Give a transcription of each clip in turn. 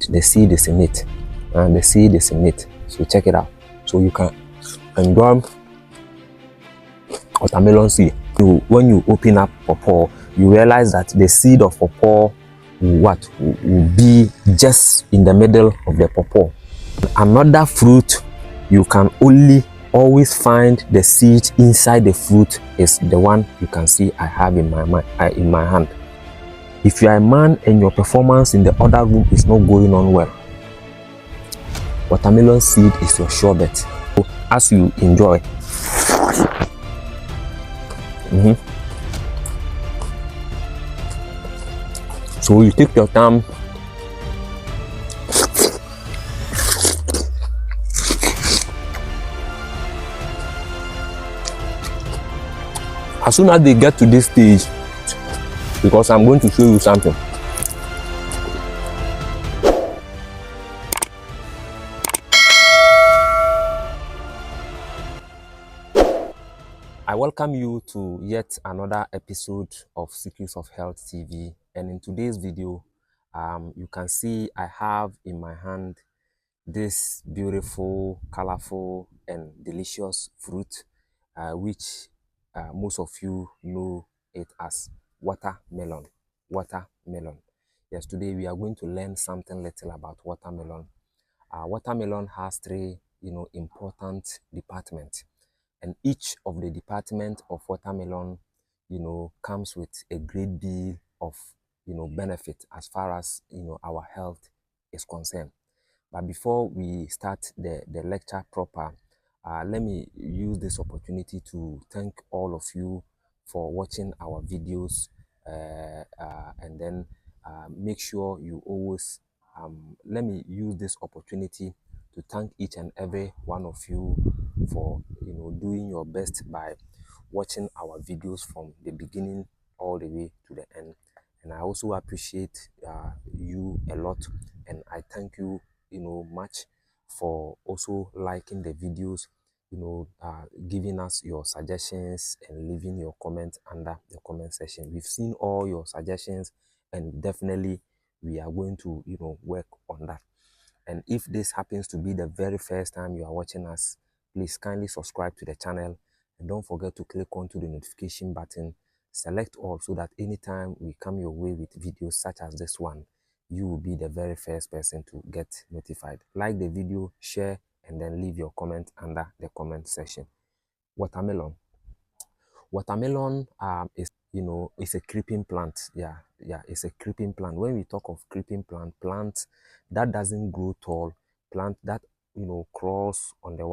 the seed is in it, and the seed is in it. So check it out. So you can enjoy watermelon seed. When you open up pawpaw, you realize that the seed of pawpaw will be just in the middle of the pawpaw. Another fruit you can only always find the seed inside the fruit is the one you can see I have in my hand. If you are a man and your performance in the other room is not going on well, watermelon seed is your sure bet. So as you enjoy, so you take your time. As soon as they get to this stage, because I'm going to show you something. I welcome you to yet another episode of Secrets of Health TV, and in today's video, you can see I have in my hand this beautiful, colorful, and delicious fruit, which most of you know it as watermelon. Watermelon. Yes, today we are going to learn something little about watermelon. Watermelon has three, important departments, and each of the department of watermelon, comes with a great deal of, benefit as far as our health is concerned. But before we start the lecture proper, let me use this opportunity to thank all of you for watching our videos, and then make sure you always, let me use this opportunity to thank each and every one of you for doing your best by watching our videos from the beginning all the way to the end. And I also appreciate you a lot, and I thank you much for also liking the videos, giving us your suggestions and leaving your comment under the comment section. We've seen all your suggestions, and definitely we are going to work on that. And if this happens to be the very first time you are watching us, please kindly subscribe to the channel, and don't forget to click onto the notification button, select all, so that anytime we come your way with videos such as this one, you will be the very first person to get notified. Like the video, share, and then leave your comment under the comment section. Watermelon. Watermelon is a creeping plant. Yeah, it's a creeping plant. When we talk of creeping plant that doesn't grow tall, plant that crawls on the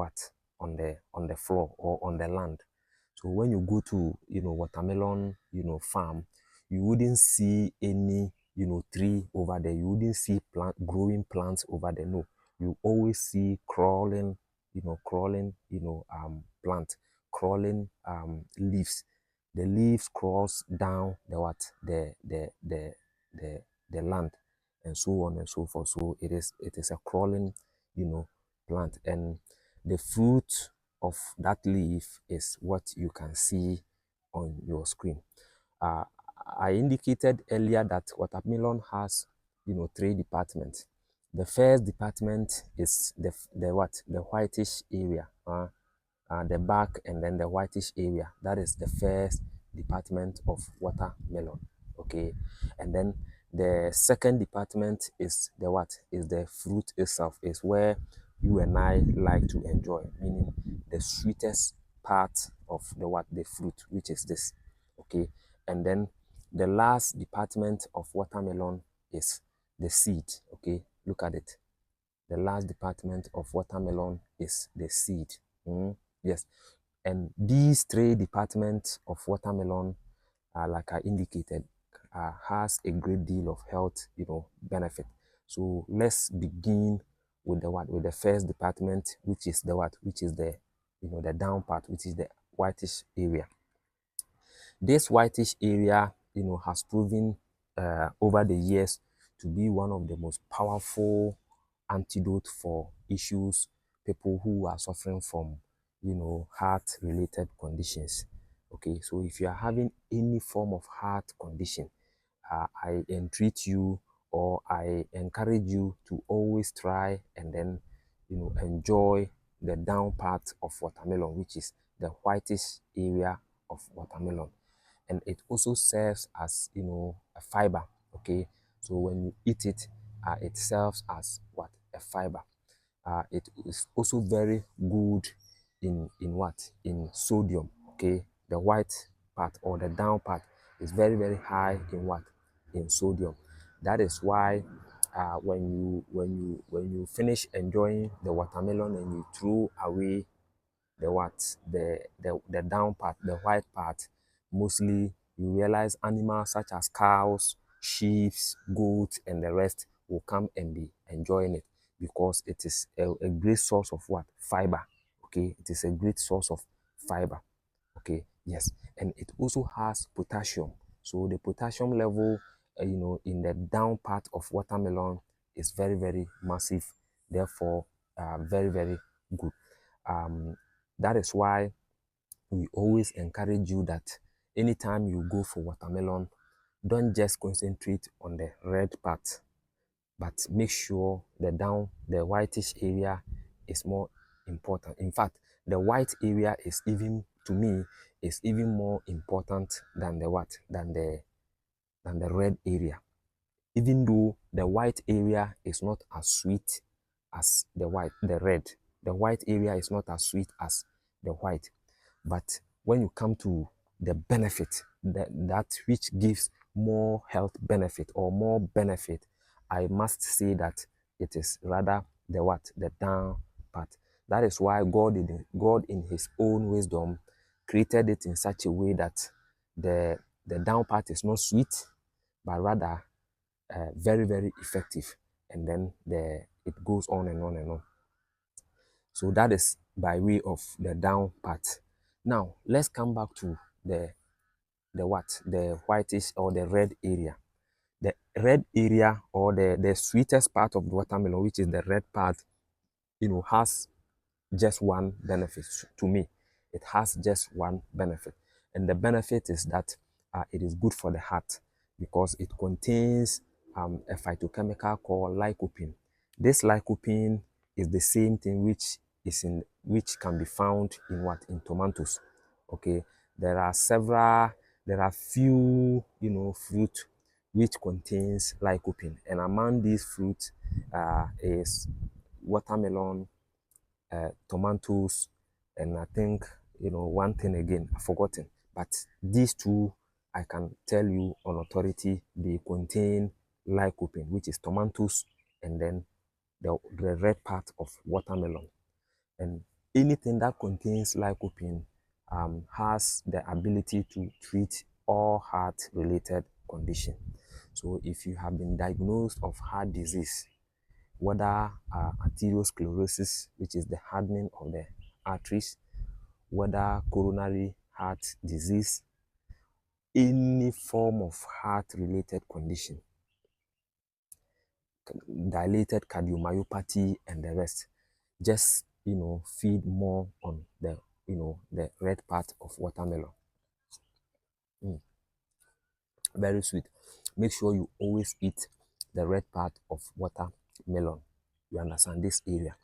on the floor or on the land. So when you go to watermelon farm, you wouldn't see any tree over there. You wouldn't see growing plants over there. No, you always see crawling plant, crawling leaves. The leaves crawls down the land, and so on and so forth. So it is a crawling plant, and the fruit of that leaf is what you can see on your screen. I indicated earlier that watermelon has three departments. The first department is the whitish area, the back, and then the whitish area. That is the first department of watermelon. Okay, and then the second department is the fruit itself, is where you and I like to enjoy, meaning the sweetest part of the fruit, which is this. Okay, and then the last department of watermelon is the seed. Okay, look at it. The last department of watermelon is the seed. Yes, and these three departments of watermelon, like I indicated, has a great deal of health benefit. So let's begin with the first department, which is the the down part, which is the whitish area. This whitish area has proven over the years to be one of the most powerful antidote for people who are suffering from heart related conditions. Okay, so if you are having any form of heart condition, I entreat you or I encourage you to always try and then enjoy the down part of watermelon, which is the whitish area of watermelon. And it also serves as a fiber. Okay, so when you eat it, it serves as what? A fiber. It is also very good in what? In sodium. Okay, the white part or the down part is very high in what? In sodium. That is why when you finish enjoying the watermelon and you throw away the what? The down part, the white part, mostly you realize animals such as cows, sheep, goats, and the rest will come and be enjoying it because it is a great source of what? Fiber. Okay, it is a great source of fiber. Okay, yes, and it also has potassium. So the potassium level, in the down part of watermelon is very massive. Therefore, very good. Um, that is why we always encourage you that anytime you go for watermelon, don't just concentrate on the red part, but make sure the whitish area is more important. In fact, the white area is even, to me, is even more important than the what? Than the red area. Even though the white area is not as sweet as the red. The white area is not as sweet as the white. But when you come to the benefit, that which gives more health benefit or more benefit, I must say that it is rather the what? The down part. That is why God in his own wisdom created it in such a way that the down part is not sweet, but rather very effective. And then it goes on and on and on. So that is by way of the down part. Now let's come back to the what? The whitish or the red area. The red area or the sweetest part of the watermelon, which is the red part, has just one benefit to me. It has just one benefit. And the benefit is that it is good for the heart because it contains a phytochemical called lycopene. This lycopene is the same thing which can be found in what? In tomatoes. Okay, there are few fruit which contains lycopene, and among these fruits is watermelon, tomatoes, and I think one thing again I've forgotten. But these two, I can tell you on authority, they contain lycopene, which is tomatoes, and then the red part of watermelon. And anything that contains lycopene has the ability to treat all heart-related condition. So if you have been diagnosed of heart disease, whether arteriosclerosis, which is the hardening of the arteries, whether coronary heart disease, any form of heart-related condition, dilated cardiomyopathy, and the rest, just feed more on the red part of watermelon. Very sweet. Make sure you always eat the red part of watermelon. You understand this area?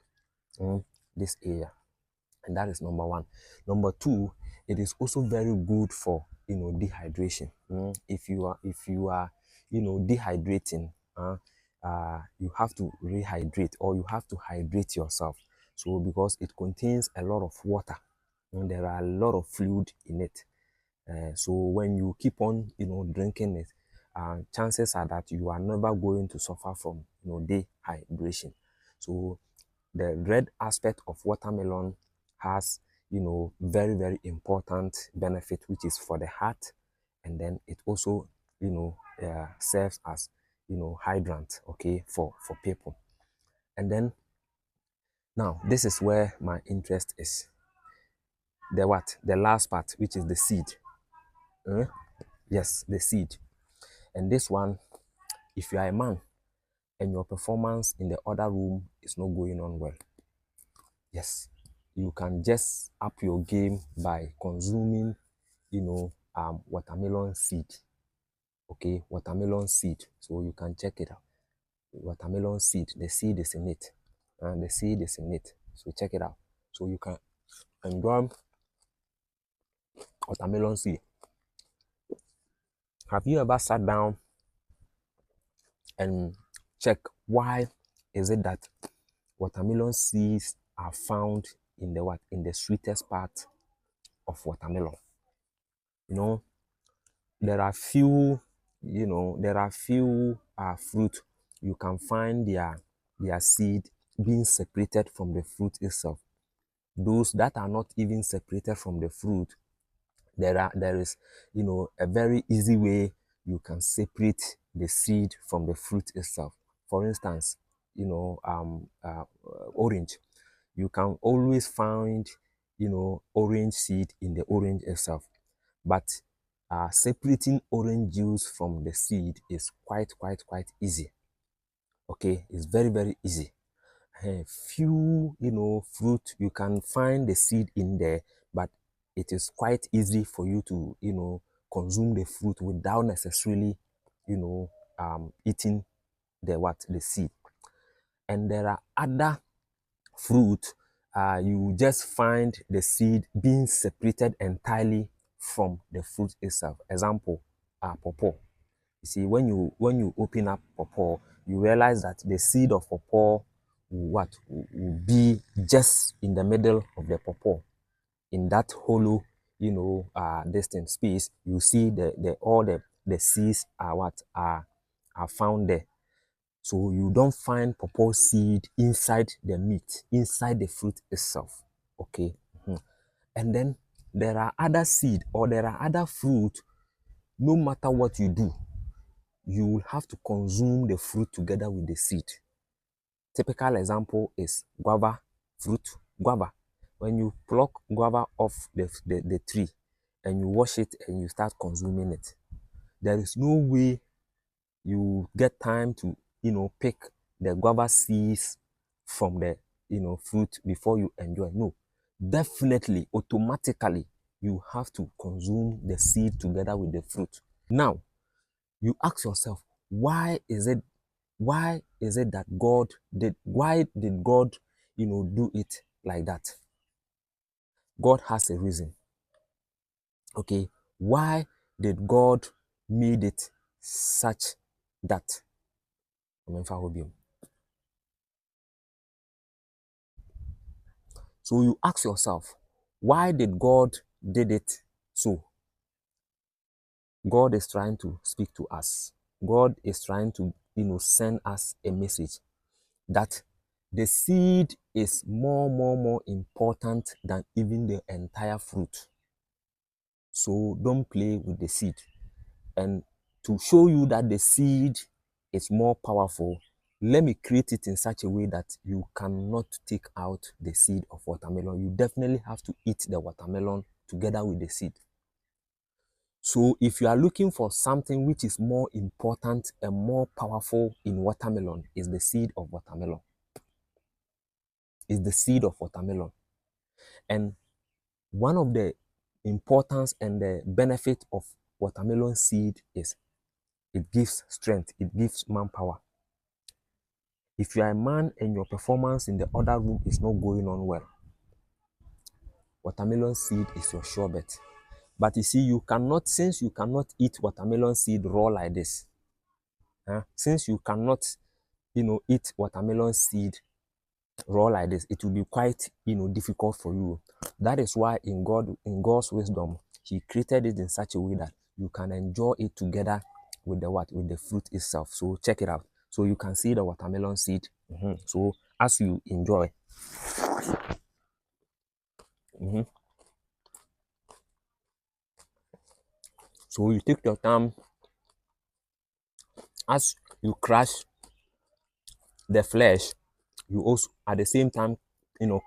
This area. And that is number one. Number two, it is also very good for dehydration. If you are dehydrating, you have to rehydrate or you have to hydrate yourself. So because it contains a lot of water, and there are a lot of fluid in it. So when you keep on drinking it, chances are that you are never going to suffer from dehydration. So the red aspect of watermelon has very important benefit, which is for the heart, and then it also serves as hydrant, okay, for people. And then now this is where my interest is. The last part, which is the seed. Yes, the seed. And this one, if you are a man and your performance in the other room is not going on well, yes, you can just up your game by consuming watermelon seed. Okay, watermelon seed. So you can check it out. watermelon seed. The seed is in it. And the seed is in it. So check it out. So you can enjoy watermelon seed. Have you ever sat down and check why is it that watermelon seeds are found in the what? In the sweetest part of watermelon? You know, there are few, fruit you can find their seed being separated from the fruit itself. Those that are not even separated from the fruit, there is a very easy way you can separate the seed from the fruit itself. For instance, orange. You can always find orange seed in the orange itself, but separating orange juice from the seed is quite easy. Okay, it's very, very easy. Few fruit you can find the seed in there, but it is quite easy for you to consume the fruit without necessarily eating the seed. And there are other fruit, you just find the seed being separated entirely from the fruit itself. Example, pawpaw. You see, when you open up pawpaw, you realize that the seed of pawpaw will be just in the middle of the pawpaw. In that hollow, distant space, you see all the seeds are found there. So you don't find pawpaw seed inside the meat, inside the fruit itself. Okay. And then there are other seed or there are other fruit. No matter what you do, you will have to consume the fruit together with the seed. Typical example is guava fruit. Guava. When you pluck guava off the tree and you wash it and you start consuming it, there is no way you get time to pick the guava seeds from the fruit before you enjoy. No, definitely, automatically, you have to consume the seed together with the fruit. Now, you ask yourself, why is it that why did God do it like that? God has a reason. Okay, why did God made it such that? So you ask yourself, why did God did it so? God is trying to speak to us. God is trying to send us a message that the seed is more important than even the entire fruit. So don't play with the seed. And to show you that the seed is more powerful, let me create it in such a way that you cannot take out the seed of watermelon. You definitely have to eat the watermelon together with the seed. So if you are looking for something which is more important and more powerful in watermelon, is the seed of watermelon. Is the seed of watermelon. And one of the importance and the benefit of watermelon seed is it gives strength, it gives manpower. If you are a man and your performance in the other room is not going on well, watermelon seed is your sure bet. But you see, since you cannot eat watermelon seed raw like this, since you cannot, eat watermelon seed raw like this, it will be quite, difficult for you. That is why in God's wisdom, He created it in such a way that you can enjoy it together with the fruit itself. So check it out. So you can see the watermelon seed. So as you enjoy, so you take your time as you crush the flesh. You also at the same time,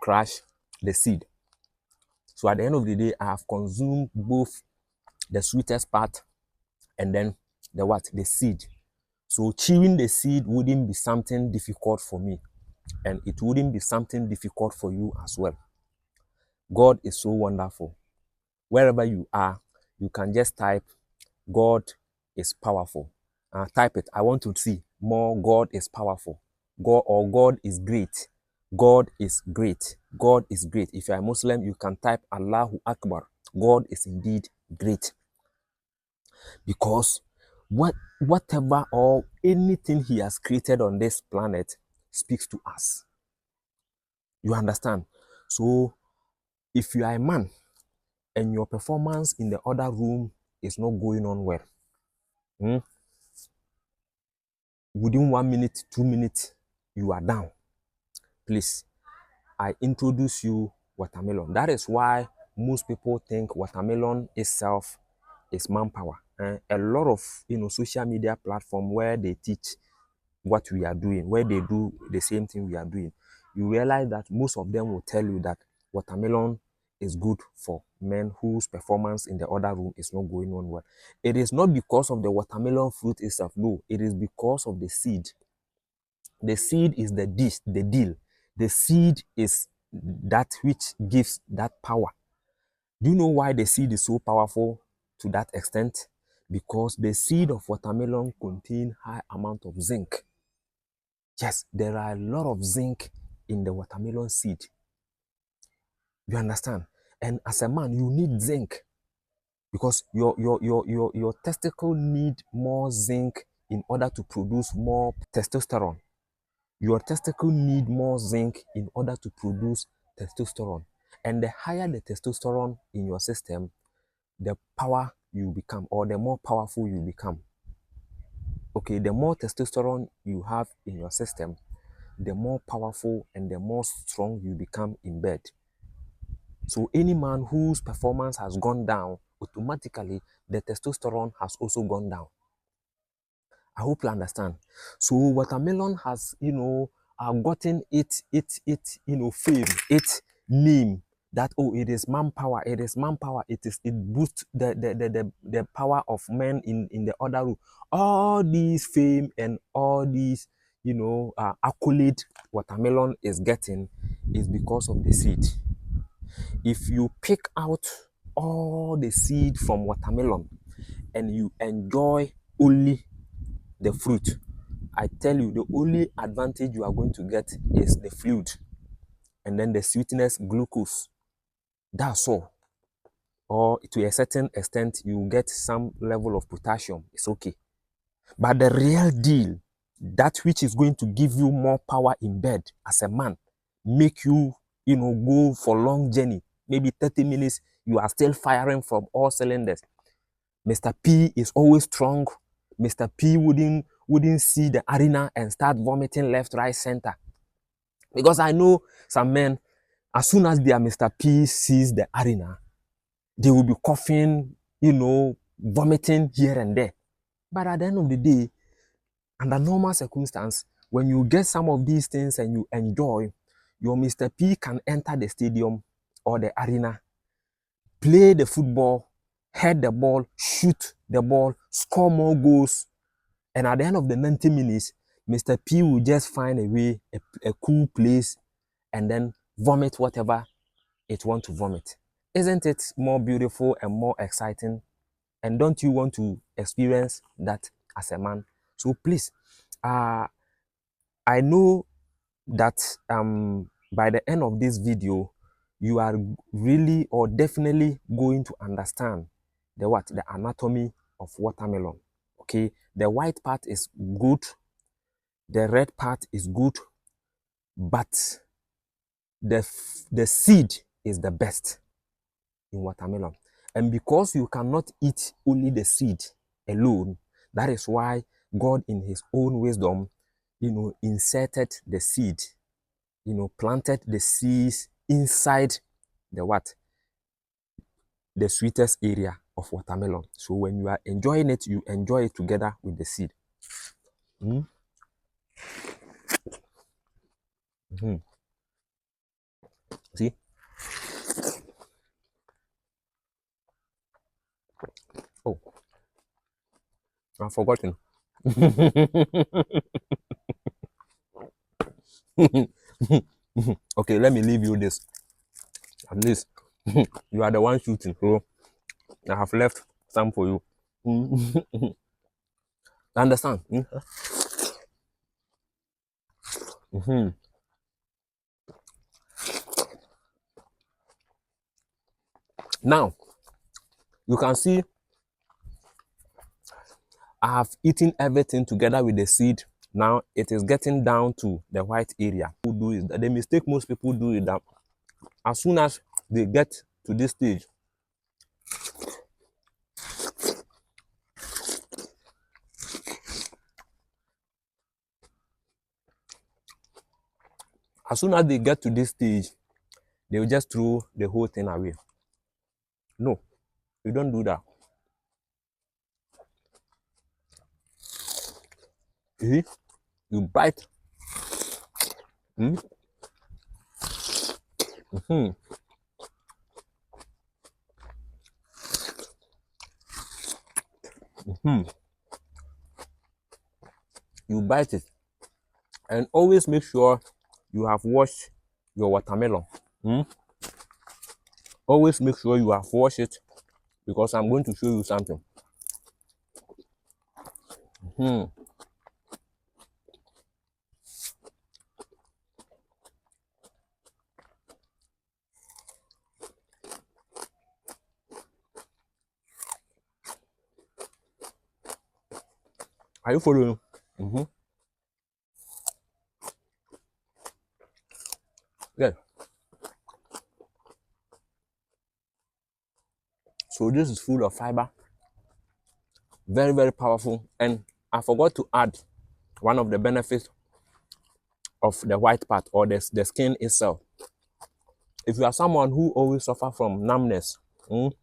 crush the seed. So at the end of the day, I have consumed both the sweetest part and then the seed. So chewing the seed wouldn't be something difficult for me, and it wouldn't be something difficult for you as well. God is so wonderful. Wherever you are, you can just type, God is powerful. Type it. I want to see more. God is powerful. God, or God is great. God is great. God is great. If you are a Muslim, you can type Allahu Akbar. God is indeed great. Because whatever or anything he has created on this planet speaks to us. You understand? So if you are a man and your performance in the other room is not going on well, within 1 minute, 2 minutes, you are down. Please, I introduce you watermelon. That is why most people think watermelon itself is manpower. A lot of social media platform where they teach what we are doing, where they do the same thing we are doing, you realize that most of them will tell you that watermelon is good for men whose performance in the other room is not going on well. It is not because of the watermelon fruit itself. No, it is because of the seed. The seed is the deal. The seed is that which gives that power. Do you know why the seed is so powerful to that extent? Because the seed of watermelon contain high amount of zinc. Yes, there are a lot of zinc in the watermelon seed. You understand? And as a man, you need zinc because your testicle need more zinc in order to produce more testosterone. Your testicle need more zinc in order to produce testosterone. And the higher the testosterone in your system, the power you become, or the more powerful you become. Okay, the more testosterone you have in your system, the more powerful and the more strong you become in bed. So any man whose performance has gone down, automatically the testosterone has also gone down. I hope you understand. So watermelon has, gotten its fame, its name, that it is manpower, it boosts the power of men in the other room. All these fame and all these accolade watermelon is getting is because of the seed. If you pick out all the seed from watermelon and you enjoy only the fruit, I tell you, the only advantage you are going to get is the fluid and then the sweetness, glucose. That's all. Or to a certain extent, you get some level of potassium. It's okay. But the real deal, that which is going to give you more power in bed as a man, make you, go for long journey, maybe 30 minutes, you are still firing from all cylinders. Mr. P is always strong. Mr. P wouldn't see the arena and start vomiting left, right, center. Because I know some men, as soon as their Mr. P sees the arena, they will be coughing, vomiting here and there. But at the end of the day, under normal circumstance, when you get some of these things and you enjoy, your Mr. P can enter the stadium or the arena, play the football, head the ball, shoot the ball, score more goals. And at the end of the 90 minutes, Mr. P will just find a way, a cool place, and then vomit whatever it wants to vomit. Isn't it more beautiful and more exciting? And don't you want to experience that as a man? So please, I know that by the end of this video, you are really or definitely going to understand the anatomy of watermelon. Okay, the white part is good, the red part is good, but the seed is the best in watermelon. And because you cannot eat only the seed alone, that is why God in his own wisdom, inserted the seed, planted the seeds inside the sweetest area of watermelon. So when you are enjoying it, you enjoy it together with the seed. Mm-hmm. Mm-hmm. See? Oh, I've forgotten. Okay, let me leave you this. At least you are the one shooting, so I have left some for you. Understand? Now, you can see I have eaten everything together with the seed. Now it is getting down to the white area. The mistake most people do is that as soon as they get to this stage, they will just throw the whole thing away. No, you don't do that. You see, you bite. You bite it, and always make sure you have washed your watermelon. Always make sure you have washed it, because I'm going to show you something. Are you following? Yes. So this is full of fiber, very, very powerful. And I forgot to add one of the benefits of the white part, or the skin itself. If you are someone who always suffer from numbness, 1,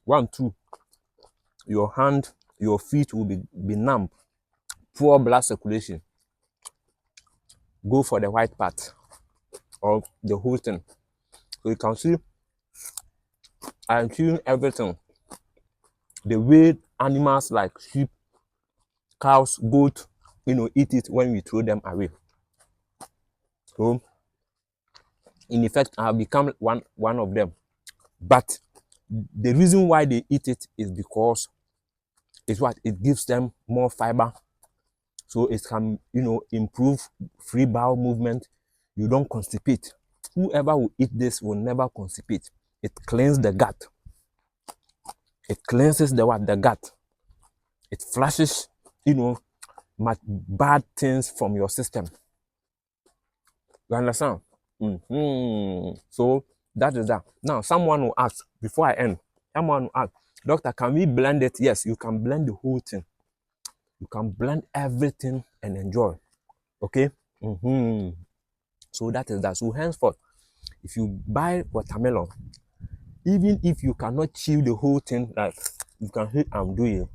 2, your hand, your feet will be numb, poor blood circulation, go for the white part or the whole thing. So you can see I am chewing everything. The way animals like sheep, cows, goat, eat it when we throw them away. So in effect, I have become one of them. But the reason why they eat it is because it gives them more fiber, so it can improve free bowel movement. You don't constipate. Whoever will eat this will never constipate. It cleanses the gut. It cleanses the gut. It flushes bad things from your system. You understand? So that is that. Now someone will ask, before I end, someone will ask, doctor, can we blend it? Yes, you can blend the whole thing. You can blend everything and enjoy. Okay? So that is that. So henceforth, if you buy watermelon, even if you cannot chew the whole thing, like you can hear I'm doing,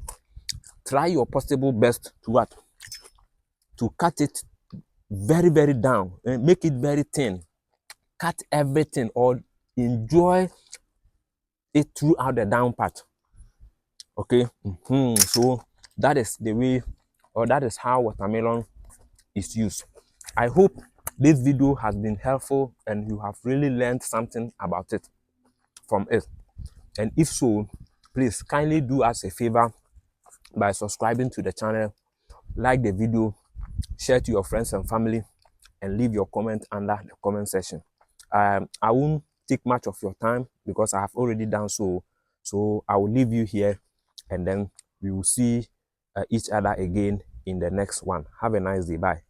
try your possible best to what? To cut it very, very down and make it very thin. Cut everything, or enjoy it throughout the down part. Okay? So that is the way, or that is how watermelon is used. I hope this video has been helpful and you have really learned something about it from it. And if so, please kindly do us a favor by subscribing to the channel, like the video, share to your friends and family, and leave your comment under the comment section. I won't take much of your time because I have already done so. So I will leave you here, and then we will see each other again in the next one. Have a nice day. Bye.